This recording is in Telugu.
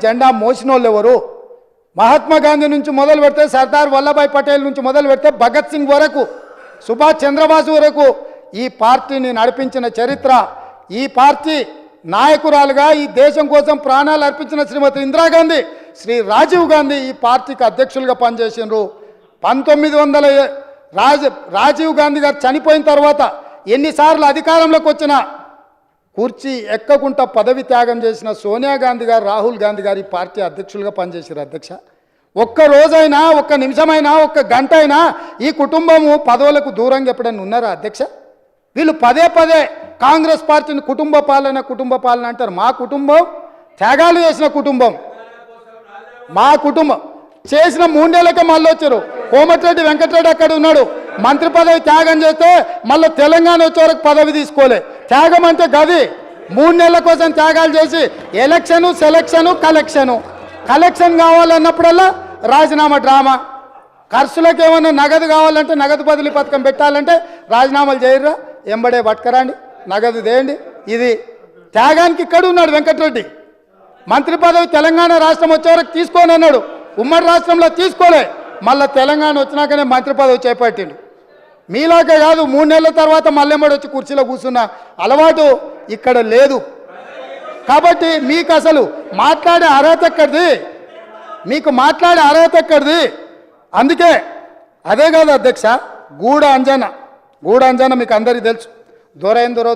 జెండా మోసినోళ్ళు ఎవరు? మహాత్మా గాంధీ నుంచి మొదలు పెడితే, సర్దార్ వల్లభాయ్ పటేల్ నుంచి మొదలు పెడితే, భగత్ సింగ్ వరకు, సుభాష్ చంద్రబాసు వరకు ఈ పార్టీని నడిపించిన చరిత్ర, ఈ పార్టీ నాయకురాలుగా ఈ దేశం కోసం ప్రాణాలు అర్పించిన శ్రీమతి ఇందిరాగాంధీ, శ్రీ రాజీవ్ గాంధీ ఈ పార్టీకి అధ్యక్షులుగా పనిచేసినారు. 1900 రాజీవ్ గాంధీ గారు చనిపోయిన తర్వాత ఎన్నిసార్లు అధికారంలోకి వచ్చినా కుర్చీ ఎక్కకుండా పదవి త్యాగం చేసిన సోనియా గాంధీ గారు, రాహుల్ గాంధీ గారు ఈ పార్టీ అధ్యక్షులుగా పనిచేశారు. అధ్యక్ష, ఒక్క రోజైనా, ఒక్క నిమిషమైనా, ఒక్క గంట అయినా ఈ కుటుంబము పదవులకు దూరంగా ఎప్పుడైనా ఉన్నారా అధ్యక్ష? వీళ్ళు పదే పదే కాంగ్రెస్ పార్టీని కుటుంబ పాలన అంటారు. మా కుటుంబం త్యాగాలు చేసిన కుటుంబం. మా కుటుంబం చేసిన 3 నెలలకే మళ్ళీ వచ్చారు. కోమటిరెడ్డి వెంకటరెడ్డి అక్కడ ఉన్నాడు, మంత్రి పదవి త్యాగం చేస్తే మళ్ళీ తెలంగాణ వచ్చే వరకు పదవి తీసుకోలే. త్యాగం అంటే గది. 3 నెలల కోసం త్యాగాలు చేసి ఎలక్షను, సెలక్షను, కలెక్షన్ కావాలన్నప్పుడల్లా రాజీనామా డ్రామా. ఖర్చులకు ఏమన్నా నగదు కావాలంటే, నగదు బదిలీ పథకం పెట్టాలంటే రాజీనామాలు చేయర్రా, ఎంబడే పట్టుకరండి, నగదు దేయండి. ఇది త్యాగానికి ఇక్కడ ఉన్నాడు వెంకటరెడ్డి. మంత్రి పదవి తెలంగాణ రాష్ట్రం వచ్చే వరకు తీసుకోని అన్నాడు, ఉమ్మడి రాష్ట్రంలో తీసుకోలే. మళ్ళీ తెలంగాణ వచ్చినాకనే మంత్రి పదవి చేపట్టిండు. మీలాగే కాదు, 3 నెలల తర్వాత మళ్ళెమ్మడి వచ్చి కుర్చీలో కూర్చున్న అలవాటు ఇక్కడ లేదు. కాబట్టి మీకు అసలు మాట్లాడే అర్హత ఎక్కడిది? మీకు మాట్లాడే అర్హత ఎక్కడిది? అందుకే అదే కాదు అధ్యక్ష, గూడ అంజన మీకు అందరికీ తెలుసు. దొరైందరో